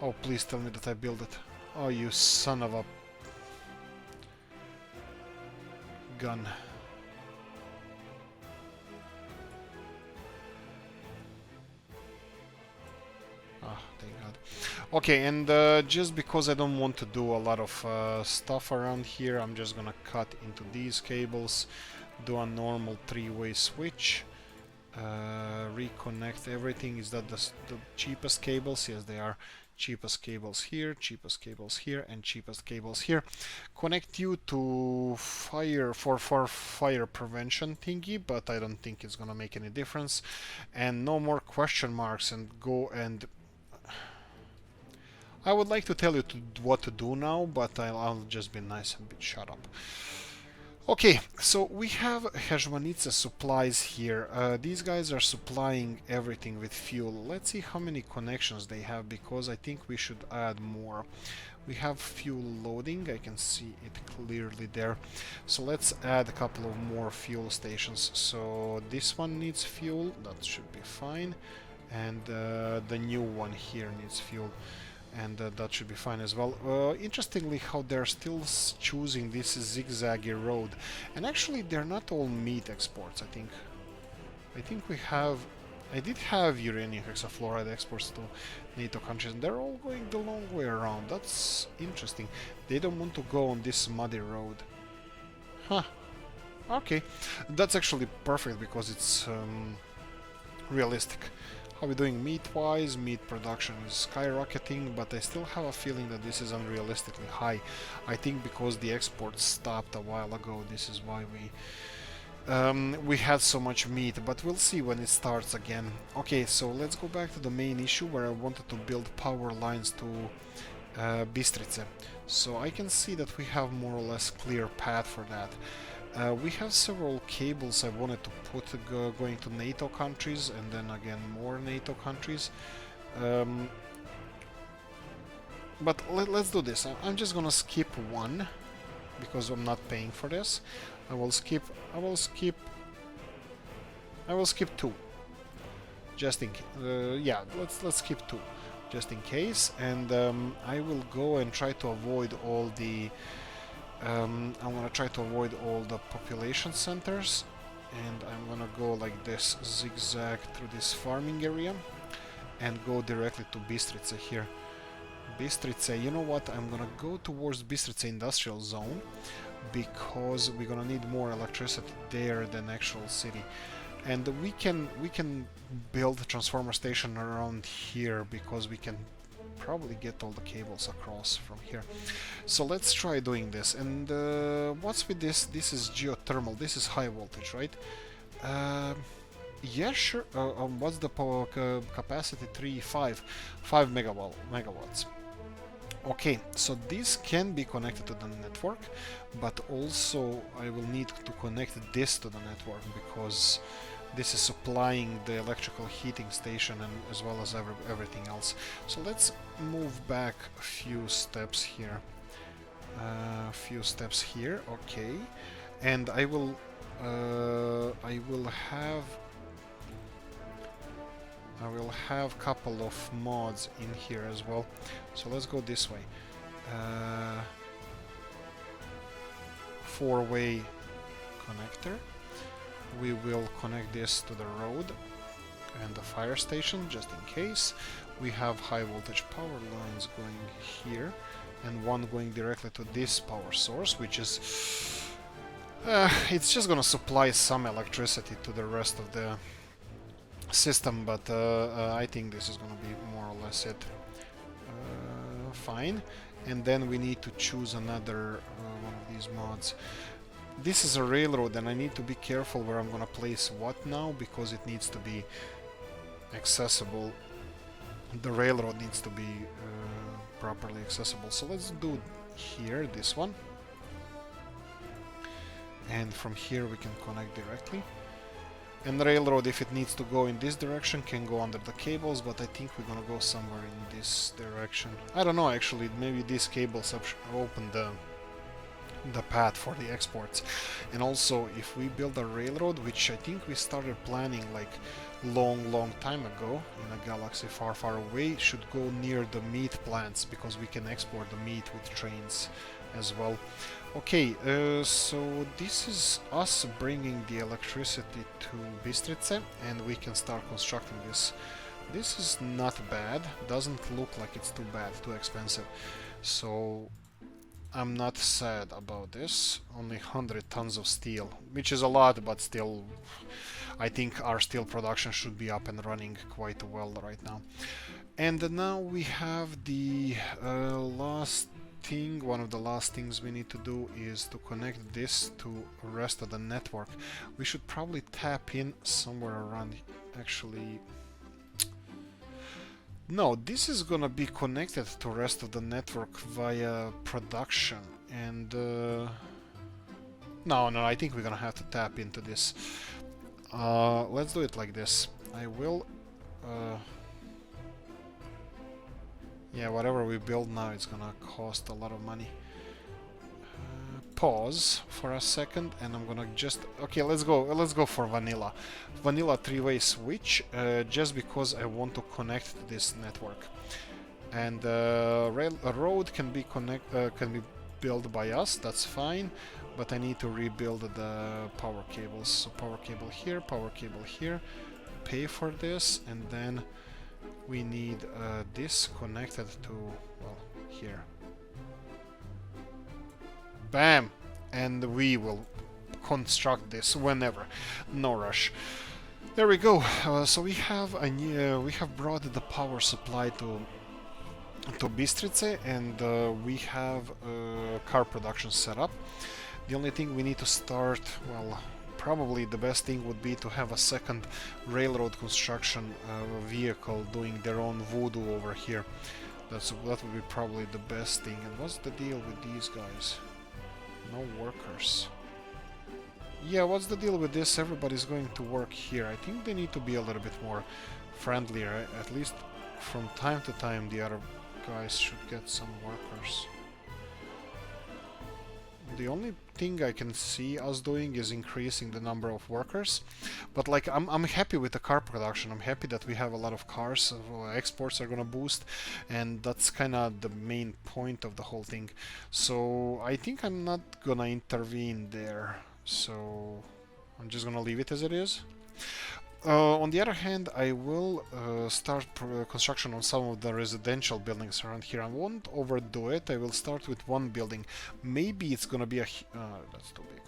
Oh, please tell me that I build it. Oh, you son of a gun. Ah, thank God. Okay, and just because I don't want to do a lot of stuff around here, I'm just gonna cut into these cables, do a normal three-way switch, reconnect everything. Is that the cheapest cables? Yes, they are. Cheapest cables here, cheapest cables here, and cheapest cables here. Connect you to fire for fire prevention thingy, but I don't think it's gonna make any difference. And no more question marks, and go. And I would like to tell you what to do now, but I'll just be nice and shut up. Okay, so we have Hezhmanica supplies here. These guys are supplying everything with fuel. Let's see how many connections they have, because I think we should add more. We have fuel loading, I can see it clearly there. So let's add a couple of more fuel stations. So this one needs fuel, that should be fine. And the new one here needs fuel. And that should be fine as well. Interestingly, how they're still choosing this zigzaggy road, and actually they're not all meat exports. I think I did have uranium hexafluoride exports to NATO countries, and they're all going the long way around. That's interesting. They don't want to go on this muddy road. Huh. Okay, that's actually perfect because it's realistic. How are we doing meat-wise? Meat production is skyrocketing, but I still have a feeling that this is unrealistically high. I think because the exports stopped a while ago, this is why we had so much meat, but we'll see when it starts again. Okay, so let's go back to the main issue where I wanted to build power lines to Bistrice. So I can see that we have more or less clear path for that. We have several cables I wanted to put going to NATO countries, and then again more NATO countries. But let's do this. I'm just gonna skip one because I'm not paying for this. I will skip two. Just in yeah, let's skip two, just in case. And I will go and try to avoid all the. I'm gonna try to avoid all the population centers, and I'm gonna go like this, zigzag through this farming area, and go directly to Bistrice here. Bistrice, you know what? I'm gonna go towards Bistrice industrial zone because we're gonna need more electricity there than actual city. And we can build a transformer station around here because we can probably get all the cables across from here. So let's try doing this. And what's with this? This is geothermal. This is high voltage, right? Yeah, sure. What's the power capacity? 5 megawatts. Okay, so this can be connected to the network, but also I will need to connect this to the network because this is supplying the electrical heating station and as well as everything else. So let's move back a few steps here. Okay, and I will have a couple of mods in here as well. So let's go this way. 4-way connector. We will connect this to the road and the fire station just in case. We have high voltage power lines going here and one going directly to this power source, which is it's just gonna supply some electricity to the rest of the system, but I think this is gonna be more or less it. Fine. And then we need to choose another one of these mods. This is a railroad and I need to be careful where I'm gonna place what now because it needs to be accessible. The railroad needs to be properly accessible. So let's do here, this one. And from here we can connect directly. And the railroad, if it needs to go in this direction, can go under the cables, but I think we're gonna go somewhere in this direction. I don't know, actually, maybe these cables open the path for the exports. And also, if we build a railroad, which I think we started planning like long time ago in a galaxy far away, should go near the meat plants because we can export the meat with trains as well. Okay, so this is us bringing the electricity to Bistrice and we can start constructing this. This is not bad, doesn't look like it's too bad, too expensive. So I'm not sad about this. Only 100 tons of steel, which is a lot, but still I think our steel production should be up and running quite well right now. And now we have the last thing. One of the last things we need to do is to connect this to the rest of the network. We should probably tap in somewhere around, actually. No, this is gonna be connected to the rest of the network via production, and no, I think we're gonna have to tap into this. Let's do it like this. I will yeah, whatever we build now, it's gonna cost a lot of money. Pause for a second, and I'm gonna just... Okay, let's go for vanilla. Vanilla 3-way switch, just because I want to connect to this network. And a road can be built by us, that's fine, but I need to rebuild the power cables. So power cable here, pay for this, and then we need this connected to, well, here. Bam! And we will construct this whenever. No rush. There we go. So we have a new, we have brought the power supply to Bistrice, and we have car production set up. The only thing we need to start, well, probably the best thing would be to have a second railroad construction vehicle doing their own voodoo over here. That would be probably the best thing. And what's the deal with these guys? No workers. Yeah, what's the deal with this? Everybody's going to work here. I think they need to be a little bit more friendlier. At least from time to time the other guys should get some workers. The only thing I can see us doing is increasing the number of workers, but like I'm happy with the car production. I'm happy that we have a lot of cars, so exports are gonna boost, and that's kind of the main point of the whole thing. So I think I'm not gonna intervene there, so I'm just gonna leave it as it is. On the other hand, I will start construction on some of the residential buildings around here. I won't overdo it. I will start with one building. Maybe it's gonna be a... that's too big.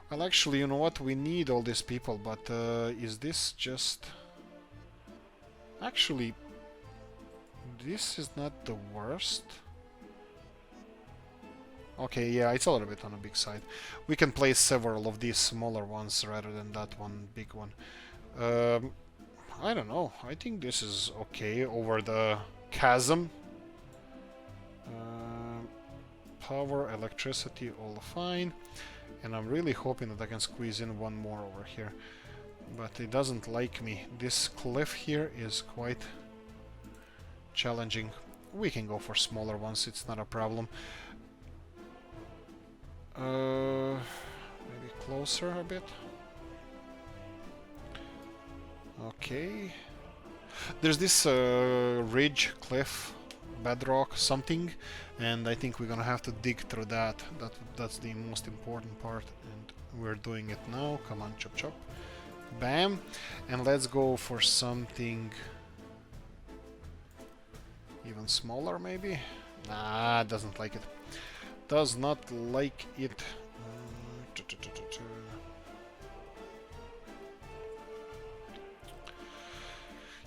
Well, actually, you know what? We need all these people, but is this just... Actually, this is not the worst. Okay, yeah, it's a little bit on the big side. We can place several of these smaller ones rather than that one big one. I don't know. I think this is okay over the chasm. Power, electricity, all fine. And I'm really hoping that I can squeeze in one more over here. But it doesn't like me. This cliff here is quite challenging. We can go for smaller ones, it's not a problem. Maybe closer a bit. Okay. There's this ridge, cliff, bedrock, something, and I think we're gonna have to dig through that. That's the most important part, and we're doing it now. Come on, chop chop. Bam. And let's go for something even smaller, maybe? Nah, it doesn't like it. Does not like it.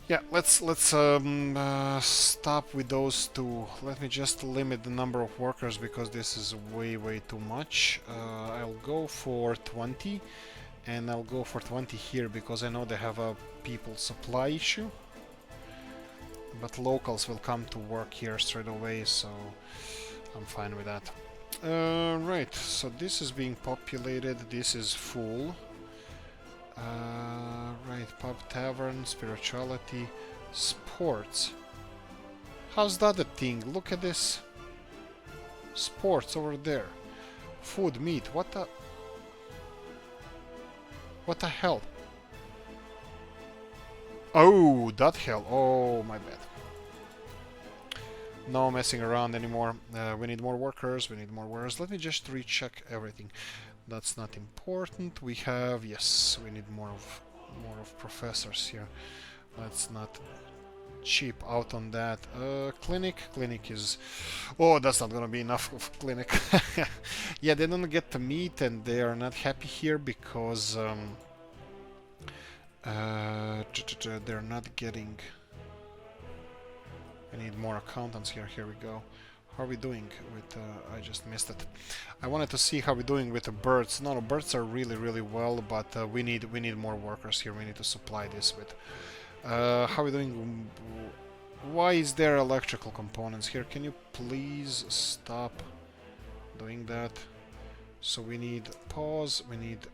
Yeah, let's stop with those two. Let me just limit the number of workers because this is way too much. I'll go for 20, and I'll go for 20 here because I know they have a people supply issue. But locals will come to work here straight away, so I'm fine with that. Right, so this is being populated, this is full. Right, pub, tavern, spirituality, sports. How's that a thing? Look at this. Sports over there. Food, meat, what the... What the hell? Oh, that hell. Oh, my bad. No messing around anymore. We need more workers, we need more workers. Let me just recheck everything. That's not important. We have, yes, we need more of professors here. Let's not cheap out on that. Clinic is... Oh, that's not gonna be enough of clinic. Yeah, they don't get the meat and they are not happy here because they're not getting... I need more accountants here. Here we go. How are we doing with... I just missed it. I wanted to see how we're doing with the birds. No, the birds are really well, but we need more workers here. We need to supply this with. How are we doing? Why is there electrical components here? Can you please stop doing that? So we need pause. We need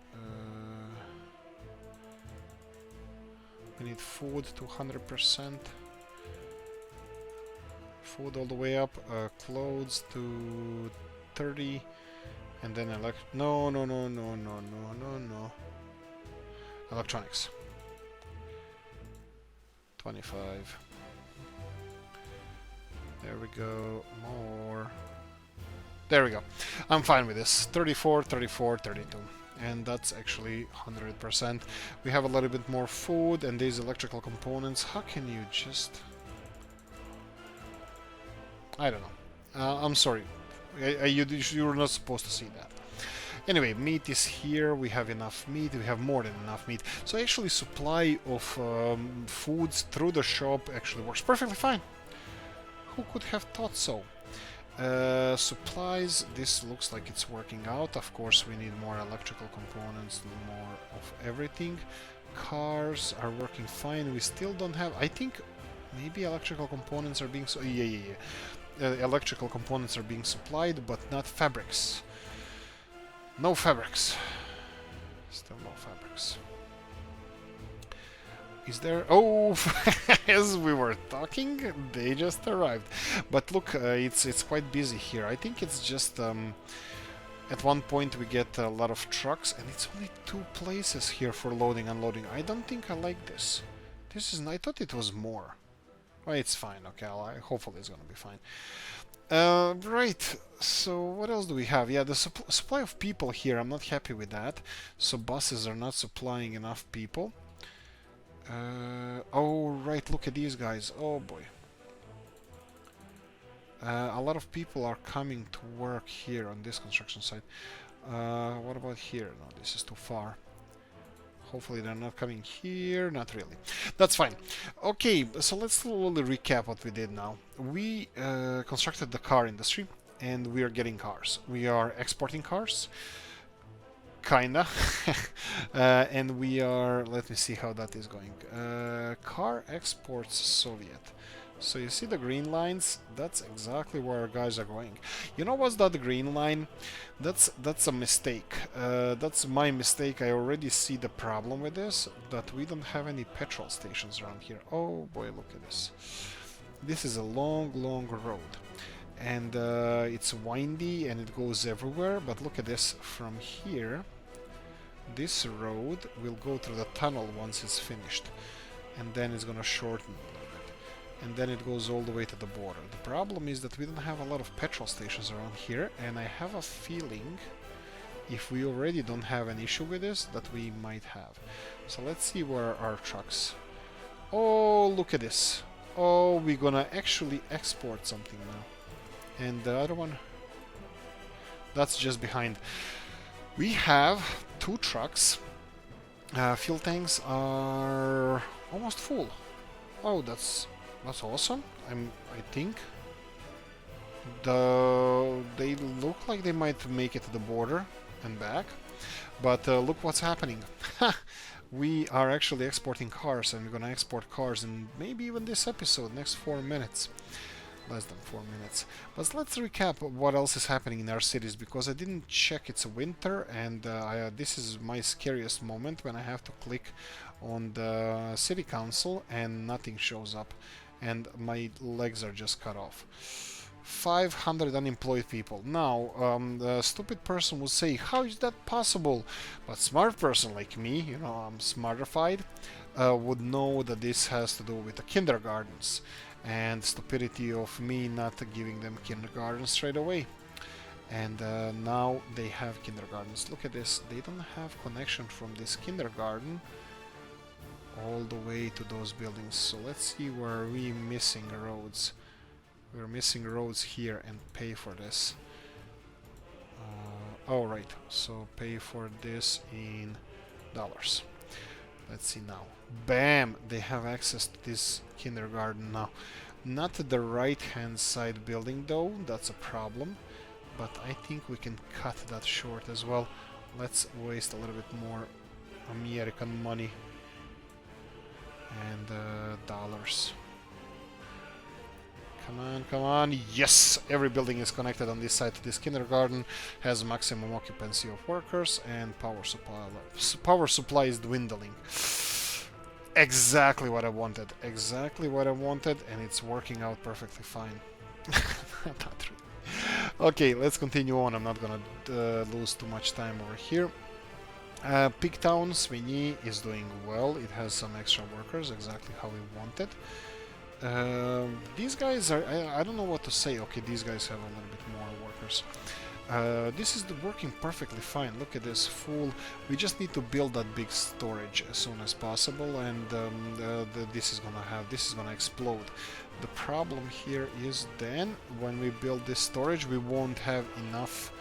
food to 100%. Food all the way up, clothes to 30, and then no. Electronics. 25. There we go. More. There we go. I'm fine with this. 34, 34, 32. And that's actually 100%. We have a little bit more food and these electrical components. How can you just... I don't know. I'm sorry. You were not supposed to see that. Anyway, meat is here. We have enough meat. We have more than enough meat. So actually, supply of foods through the shop actually works perfectly fine. Who could have thought so? Supplies, this looks like it's working out. Of course, we need more electrical components, more of everything. Cars are working fine. We still don't have, I think maybe electrical components are being, electrical components are being supplied, but not fabrics. No fabrics. Still no fabrics. Is there? Oh, as we were talking, they just arrived. But look, it's quite busy here. I think it's just at one point we get a lot of trucks, and it's only 2 places here for loading and unloading. I don't think I like this. This is. I thought it was more. Well, it's fine. Okay, hopefully it's gonna be fine. Right, so what else do we have? Yeah, the supply of people here, I'm not happy with that. So buses are not supplying enough people. Oh, right, look at these guys. Oh, boy. A lot of people are coming to work here on this construction site. What about here? No, this is too far. Hopefully they're not coming here. Not really. That's fine. Okay, so let's slowly recap what we did now. We constructed the car industry, and we are getting cars. We are exporting cars. Kinda. And we are... Let me see how that is going. Car exports Soviet. So you see the green lines? That's exactly where our guys are going. You know what's that green line? That's a mistake. That's my mistake. I already see the problem with this, that we don't have any petrol stations around here. Oh boy, look at this. This is a long, long road. And it's windy and it goes everywhere, but look at this. From here, this road will go through the tunnel once it's finished. And then it's gonna shorten a little bit. And then it goes all the way to the border. The problem is that we don't have a lot of petrol stations around here, and I have a feeling, if we already don't have an issue with this, that we might have. So let's see where our trucks... Oh, look at this. Oh, we're gonna actually export something now. And the other one... That's just behind. We have 2 trucks. Fuel tanks are almost full. Oh, that's awesome. I think they look like they might make it to the border and back, but look what's happening. We are actually exporting cars, and we're gonna export cars in maybe even this episode, next 4 minutes. Less than 4 minutes. But let's recap what else is happening in our cities, because I didn't check. It's winter, and this is my scariest moment, when I have to click on the city council and nothing shows up, and my legs are just cut off. 500 unemployed people. Now, the stupid person would say, how is that possible? But smart person like me, you know, I'm smartified, would know that this has to do with the kindergartens, and stupidity of me not giving them kindergarten straight away. And now they have kindergartens. Look at this. They don't have connection from this kindergarten all the way to those buildings. So let's see where we're missing roads. We're missing roads here, and pay for this. Oh, right. So pay for this in dollars. Let's see now. Bam! They have access to this kindergarten now. Not the right-hand side building though, that's a problem. But I think we can cut that short as well. Let's waste a little bit more American money. And dollars. Come on, come on. Yes! Every building is connected on this side to this kindergarten. Has maximum occupancy of workers, and power supply is dwindling. Exactly what I wanted. Exactly what I wanted, and it's working out perfectly fine. Not really. Okay, let's continue on. I'm not gonna lose too much time over here. Pigtown, Ceanwu is doing well. It has some extra workers, exactly how we wanted. These guys are... I don't know what to say. Okay, these guys have a little bit more workers. This is working perfectly fine. Look at this full... We just need to build that big storage as soon as possible, and this is gonna explode. The problem here is then when we build this storage, we won't have enough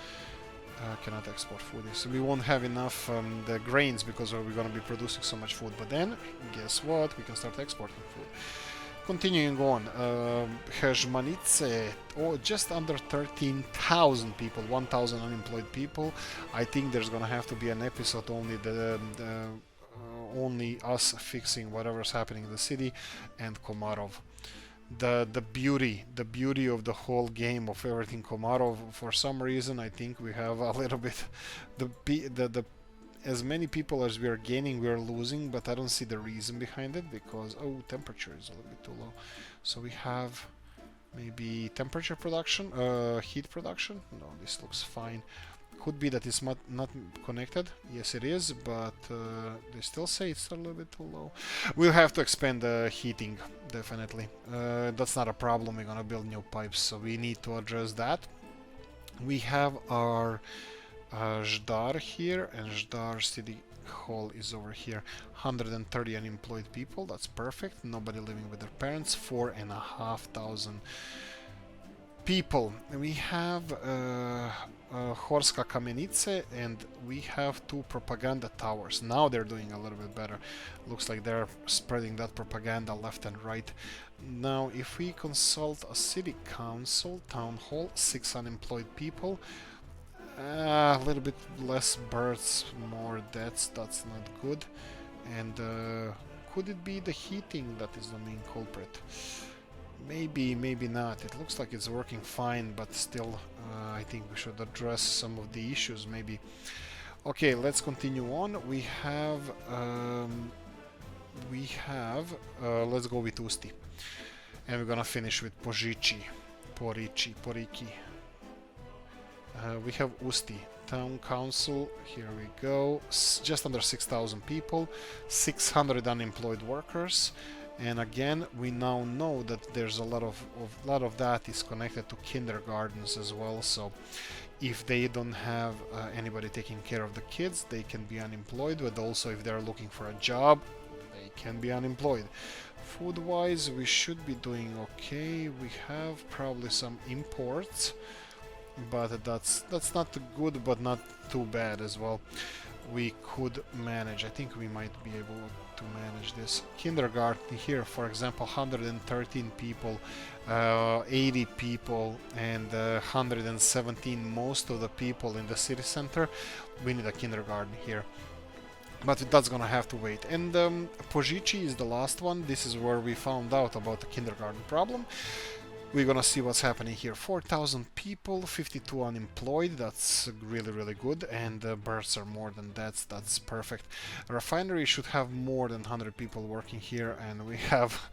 Cannot export food. So we won't have enough the grains because we're going to be producing so much food. But then, guess what? We can start exporting food. Continuing on, Hejmanice, just under 13,000 people, 1,000 unemployed people. I think there's going to have to be an episode only only us fixing whatever's happening in the city, and Komarov. The beauty of the whole game of everything Komarov. For some reason, I think we have a little bit the as many people as we are gaining, we are losing, but I don't see the reason behind it because temperature is a little bit too low. So we have maybe temperature production, heat production. No, this looks fine. Could be that it's not connected. Yes, it is, but they still say it's a little bit too low. We'll have to expand the heating, definitely. That's not a problem. We're gonna build new pipes, so we need to address that. We have our Zdar here, and Zdar City Hall is over here. 130 unemployed people. That's perfect. Nobody living with their parents. 4,500 people. We have Horska Kamenice, and we have 2 propaganda towers. Now they're doing a little bit better. Looks like they're spreading that propaganda left and right. Now, if we consult a city council, town hall, 6 unemployed people. A little bit less births, more deaths. That's not good. And could it be the heating that is the main culprit? Maybe, maybe not. It looks like it's working fine, but still, I think we should address some of the issues, maybe. Okay, let's continue on. We have, let's go with Usti. And we're gonna finish with Poriki. We have Usti Town Council. Here we go. Just under 6,000 people, 600 unemployed workers. And again, we now know that there's a lot of that is connected to kindergartens as well. So if they don't have anybody taking care of the kids, they can be unemployed. But also, if they're looking for a job, they can be unemployed. Food-wise, we should be doing okay. We have probably some imports, but that's not good, but not too bad as well. We could manage. I think we might be able to manage this. Kindergarten here, for example, 113 people, 80 people, and 117 most of the people in the city center. We need a kindergarten here, but that's gonna have to wait. And Pojici is the last one. This is where we found out about the kindergarten problem. We're gonna see what's happening here. 4,000 people, 52 unemployed. That's really, really good. And births are more than deaths. That's perfect. A refinery should have more than 100 people working here. And we have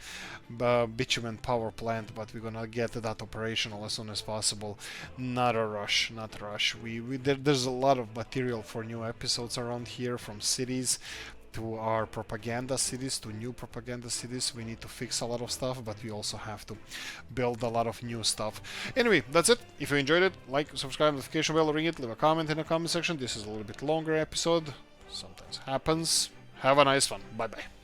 bitumen power plant, but we're gonna get that operational as soon as possible. Not a rush, not a rush. There's a lot of material for new episodes around here, from cities to our propaganda cities, to new propaganda cities. We need to fix a lot of stuff, but we also have to build a lot of new stuff. Anyway, that's it. If you enjoyed it, like, subscribe, notification bell, ring it, leave a comment in the comment section. This is a little bit longer episode. Sometimes happens. Have a nice one. Bye bye.